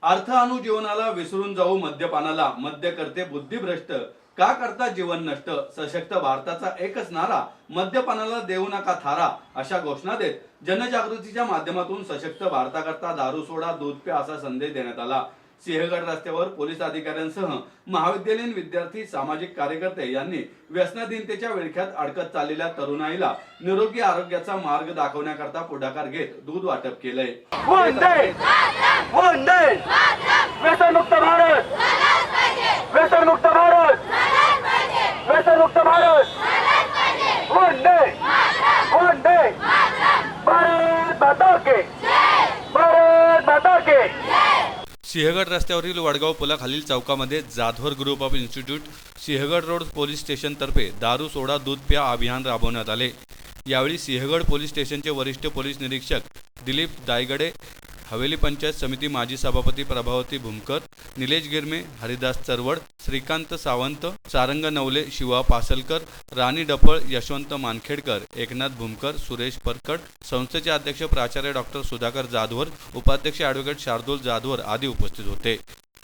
अर्थ आणू जीवनाला विसरून जाऊ मद्यपानाला, मद्य करते बुद्धिभ्रष्ट, का करता जीवन नष्ट, सशक्त भारताचा एकच नारा, मद्यपानाला देऊ नका थारा, अशा घोषणा देत जनजागृतीच्या माध्यमातून सशक्त भारताकरता दारू सोडा दूध प्या असा संदेश देण्यात आला. सिंहगड रस्त्यावर पोलीस अधिकाऱ्यांसह महाविद्यालयीन विद्यार्थी, सामाजिक कार्यकर्ते यांनी व्यसनाधीनतेच्या विळख्यात अडकत चाललेल्या तरुणाईला निरोगी आरोग्याचा मार्ग दाखवण्याकरता पुढाकार घेत दूध वाटप केलंय. व्यसनमुक्त भारत, व्यसनमुक्त भारत, व्यसनमुक्त भारत, वंदे वंदे भारत माता के, भारत माता के. सिंहगड रस्त्यावरील वडगाव पुलाखालील चौकामध्ये Jadhavar group of institute, Sinhagad road police स्टेशनतर्फे दारू सोडा दूध प्या अभियान राबवण्यात आले. यावेळी सिंहगड पोलीस स्टेशनचे वरिष्ठ पोलीस निरीक्षक दिलीप दायगडे, हवेली पंचायत समिती माजी सभापती प्रभावती भूमकर, निलेश गिरमे, हरिदास चरवड, श्रीकांत सावंत, सारंग नवले, शिवा पासलकर, राणी डपळ, यशवंत मानखेडकर, एकनाथ भूमकर, सुरेश परकड, संस्थेचे अध्यक्ष प्राचार्य डॉक्टर सुधाकर जाधवर, उपाध्यक्ष ॲडव्होकेट शार्दूल जाधवर आदी उपस्थित होते.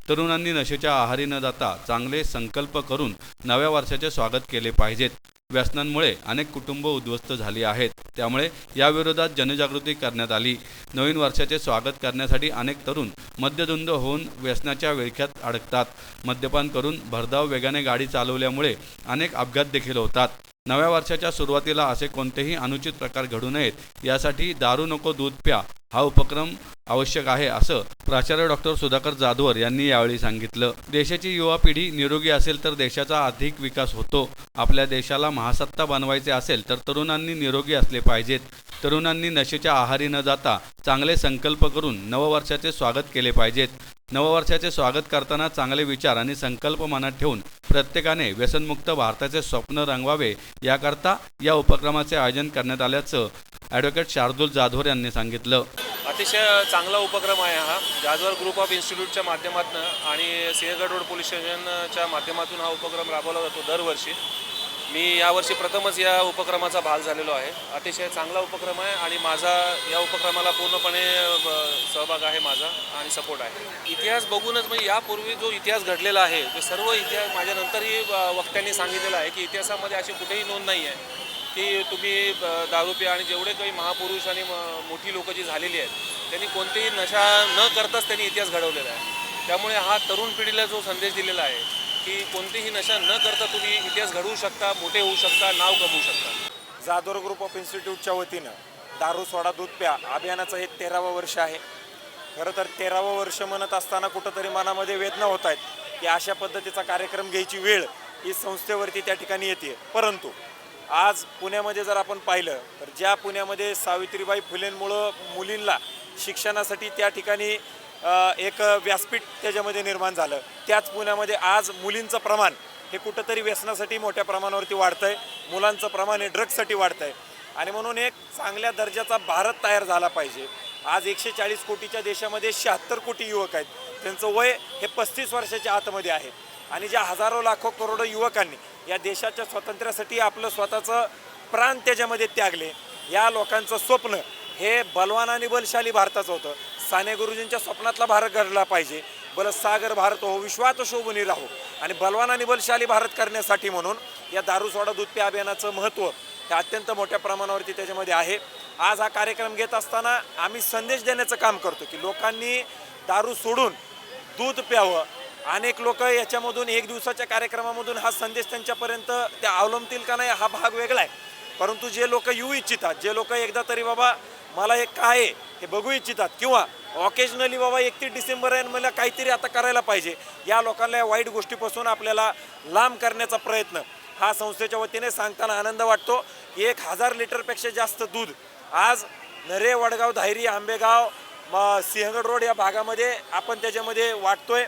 तरुणांनी नशेच्या आहारी न जाता चांगले संकल्प करून नव्या वर्षाचे स्वागत केले पाहिजेत. व्यसनांमुळे अनेक कुटुंब उद्ध्वस्त झाली आहेत, त्यामुळे याविरोधात जनजागृती करण्यात आली. नवीन वर्षाचे स्वागत करण्यासाठी अनेक तरुण मद्यधुंद होऊन व्यसनाच्या विळख्यात अडकतात. मद्यपान करून भरधाव वेगाने गाडी चालवल्यामुळे अनेक अपघात देखील होतात. नव्या वर्षाच्या सुरुवातीला असे कोणतेही अनुचित प्रकार घडू नयेत यासाठी दारू नको दूध प्या हा उपक्रम आवश्यक आहे, असं प्राचार्य डॉक्टर सुधाकर जाधवर यांनी यावेळी सांगितलं. देशाची युवा पिढी निरोगी असेल तर देशाचा अधिक विकास होतो. आपल्या देशाला महासत्ता बनवायचे असेल तर तरुणांनी निरोगी असले पाहिजेत. तरुणांनी नशेच्या आहारी न जाता चांगले संकल्प करून नववर्षाचे स्वागत केले पाहिजेत. नववर्षाचे स्वागत करताना चांगले विचार आणि संकल्प मनात ठेवून प्रत्येकाने व्यसनमुक्त भारताचे स्वप्न रंगवावे याकरता या उपक्रमाचे आयोजन करण्यात आल्याचं ॲडव्होकेट शार्दूल जाधवर यांनी सांगितलं. अतिशय चांगला उपक्रम आहे हा. जाधवर ग्रुप ऑफ इन्स्टिट्यूटच्या माध्यमातून आणि सिंहगड रोड पोलीस स्टेशनच्या माध्यमातून हा उपक्रम राबवला जातो दरवर्षी. मी यावर्षी प्रथमच या उपक्रमाचा भाग झालेलो आहे. अतिशय चांगला उपक्रम आहे आणि माझा या उपक्रमाला पूर्णपणे सहभाग आहे माझा आणि सपोर्ट आहे. इतिहास बघूनच म्हणजे यापूर्वी जो इतिहास घडलेला आहे ते सर्व इतिहास माझ्यानंतरही वक्त्यांनी सांगितलेलं आहे की इतिहासामध्ये अशी कुठेही नोंद नाही आहे की तुम्ही दारू प्या. आणि जेवढे काही महापुरुष आणि मोठी लोकं जी झालेली आहेत त्यांनी कोणतीही नशा न करताच त्यांनी इतिहास घडवलेला आहे. त्यामुळे हा तरुण पिढीला जो संदेश दिलेला आहे की कोणतीही नशा न करता तुम्ही इतिहास घडवू शकता, मोठे होऊ शकता, नाव कमवू शकता. जाधवर ग्रुप ऑफ इन्स्टिट्यूटच्या वतीनं दारू सोडा दूध प्या अभियानाचं हे 13वं वर्ष आहे. खरं तर 13वं वर्ष म्हणत असताना कुठंतरी मनामध्ये वेदना होत आहेत की अशा पद्धतीचा कार्यक्रम घ्यायची वेळ ही संस्थेवरती त्या ठिकाणी येते. परंतु आज पुण्यामध्ये जर आपण पाहिलं तर ज्या पुण्यामध्ये सावित्रीबाई फुलेंमुळं मुलींना शिक्षणासाठी त्या ठिकाणी एक व्यासपीठ त्याच्यामध्ये निर्माण झालं, त्याच पुण्यामध्ये आज मुलींचं प्रमाण हे कुठंतरी व्यसनासाठी मोठ्या प्रमाणावरती वाढतं आहे. मुलांचं प्रमाण हे ड्रग्ससाठी वाढतं आहे. आणि म्हणून एक चांगल्या दर्जाचा भारत तयार झाला पाहिजे. आज 140 कोटीच्या देशामध्ये 76 कोटी युवक आहेत. त्यांचं वय हे 35 वर्षाच्या आतमध्ये आहे. आणि ज्या हजारो लाखो करोडो युवकांनी या देशाच्या स्वातंत्र्यासाठी आपलं स्वतःचं प्राण त्याच्यामध्ये त्यागले, या लोकांचं स्वप्न हे बलवान आणि बलशाली भारताचं होतं. साने गुरुजींच्या स्वप्नातला भारत घडला पाहिजे. बलसागर भारत हो, विश्वात शोभून राहो. आणि बलवान आणि बलशाली भारत करण्यासाठी म्हणून या दारू सोडा दूध प्या अभियानाचं महत्त्व हे अत्यंत मोठ्या प्रमाणावरती त्याच्यामध्ये आहे. आज हा कार्यक्रम घेत असताना आम्ही संदेश देण्याचं काम करतो की लोकांनी दारू सोडून दूध प्यावं. अनेक लोक याच्यामधून एक दिवसाच्या कार्यक्रमामधून हा संदेश त्यांच्यापर्यंत त्या अवलंबतील का नाही हा भाग वेगळा आहे. परंतु जे लोक येऊ इच्छितात, जे लोक एकदा तरी बाबा मला हे काय आहे हे बघू इच्छितात किंवा ऑकेजनली बाबा 31 डिसेंबर आहे मला काहीतरी आता करायला पाहिजे, या लोकांना या वाईट गोष्टीपासून आपल्याला लांब करण्याचा प्रयत्न हा संस्थेच्या वतीने सांगताना आनंद वाटतो की 1000 लिटरपेक्षा जास्त दूध आज नरे, वडगाव, धायरी, आंबेगाव, सिंहगड रोड या भागामध्ये आपण त्याच्यामध्ये वाटतोय.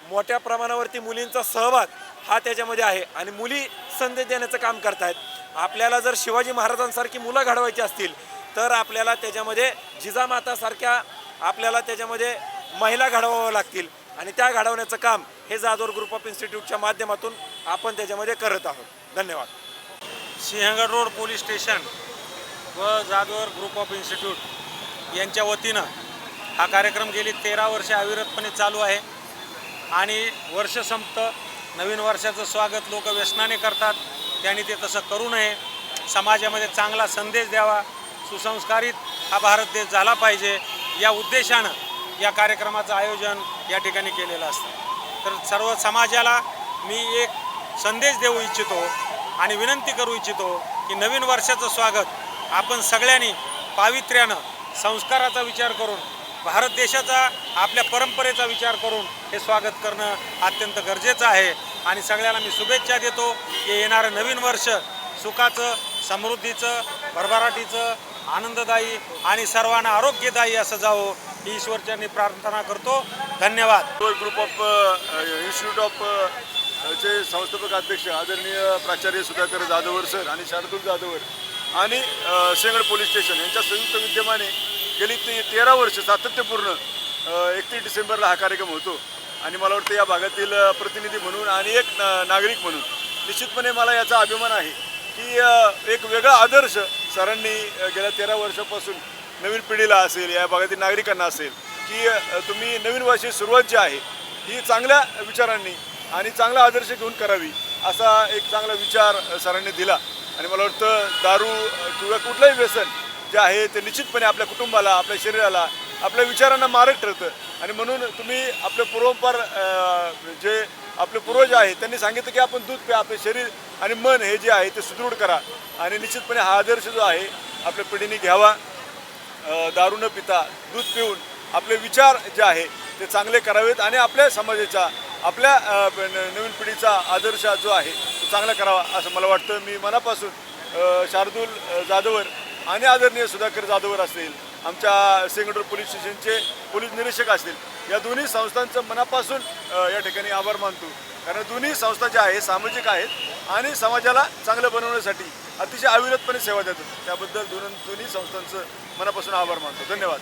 मोठ्या प्रमाणावरती मुलींचा सहभाग हा त्याच्यामध्ये आहे आणि मुली संदेश देण्याचं काम करतायत. आपल्याला जर शिवाजी महाराजांसारखी मुलं घडवायची असतील तर आपल्याला त्याच्यामध्ये जिजामातासारख्या आपल्याला त्याच्यामध्ये महिला घडवाव्या लागतील आणि त्या घडवण्याचं काम हे जाधवर ग्रुप ऑफ इन्स्टिट्यूटच्या माध्यमातून आपण त्याच्यामध्ये करत आहोत. धन्यवाद. सिंहगड रोड पोलीस स्टेशन व जाधवर ग्रुप ऑफ इन्स्टिट्यूट यांच्या वतीनं हा कार्यक्रम गेली 13 वर्ष अविरतपणे चालू आहे आणि वर्ष संपतं, नवीन वर्षाचं स्वागत लोक व्यसनाने करतात. त्यांनी ते तसं करू नये. समाजामध्ये चांगला संदेश द्यावा, सुसंस्कारित हा भारत देश झाला पाहिजे या उद्देशानं या कार्यक्रमाचं आयोजन या ठिकाणी केलेलं असतं. तर सर्व समाजाला मी एक संदेश देऊ इच्छितो आणि विनंती करू इच्छितो की नवीन वर्षाचं स्वागत आपण सगळ्यांनी पावित्र्यानं, संस्काराचा विचार करून, भारत देशाचा, आपल्या परंपरेचा विचार करून हे स्वागत करणं अत्यंत गरजेचं आहे. आणि सगळ्यांना मी शुभेच्छा देतो की येणारं नवीन वर्ष सुखाचं, समृद्धीचं, भरभराटीचं, आनंददायी आणि सर्वांना आरोग्यदायी असं जावं ही ईश्वरचरणी प्रार्थना करतो. धन्यवाद. ग्रुप ऑफ इन्स्टिट्यूट ऑफ चे संस्थापक अध्यक्ष आदरणीय प्राचार्य सुधाकर जाधवर सर आणि शार्दूल जाधवर आणि सिंहगड पोलीस स्टेशन यांच्या संयुक्त विद्यमाने गेली 13 वर्ष सातत्यपूर्ण 31 डिसेंबरला हा कार्यक्रम होतो. आणि मला वाटतं या भागातील प्रतिनिधी म्हणून आणि एक नागरिक म्हणून निश्चितपणे मला याचा अभिमान आहे की एक वेगळा आदर्श सरांनी गेल्या 13 वर्षापासून नवीन पिढीला असेल, या भागातील नागरिकांना असेल की तुम्ही नवीन वर्षाची सुरुवात जी आहे ही चांगल्या विचारांनी आणि चांगला आदर्श घेऊन करावी, असा एक चांगला विचार सरांनी दिला. आणि मला वाटतं दारू किंवा कुठलंही व्यसन जे आहे ते निश्चितपणे आपल्या कुटुंबाला, आपल्या शरीराला, आपल्या विचारांना मारक ठरतं. आणि म्हणून तुम्ही आपले पूर्वपर जे आपले पूर्वज आहेत त्यांनी सांगितलं की आपण दूध प्या, आपले शरीर आणि मन हे जे आहे ते सुदृढ करा. आणि निश्चितपणे हा आदर्श जो आहे आपल्या पिढीने घ्यावा. दारू न पिता दूध पिऊन आपले विचार जे आहे ते चांगले करावेत आणि आपल्या समाजाचा, आपल्या नवीन पिढीचा आदर्श जो आहे तो चांगला करावा असं मला वाटतं. मी मनापासून शार्दूल जाधवर आणि आदरणीय सुधाकर जाधवर असतील, आमच्या सिंहगड पोलीस स्टेशनचे पोलीस निरीक्षक असतील, या दोन्ही संस्थांचं मनापासून या ठिकाणी आभार मानतो. कारण दोन्ही संस्था ज्या आहेत सामाजिक आहेत आणि समाजाला चांगलं बनवण्यासाठी अतिशय अविरतपणे सेवा देतात. त्याबद्दल दोन्ही संस्थांचं मनापासून आभार मानतो. धन्यवाद.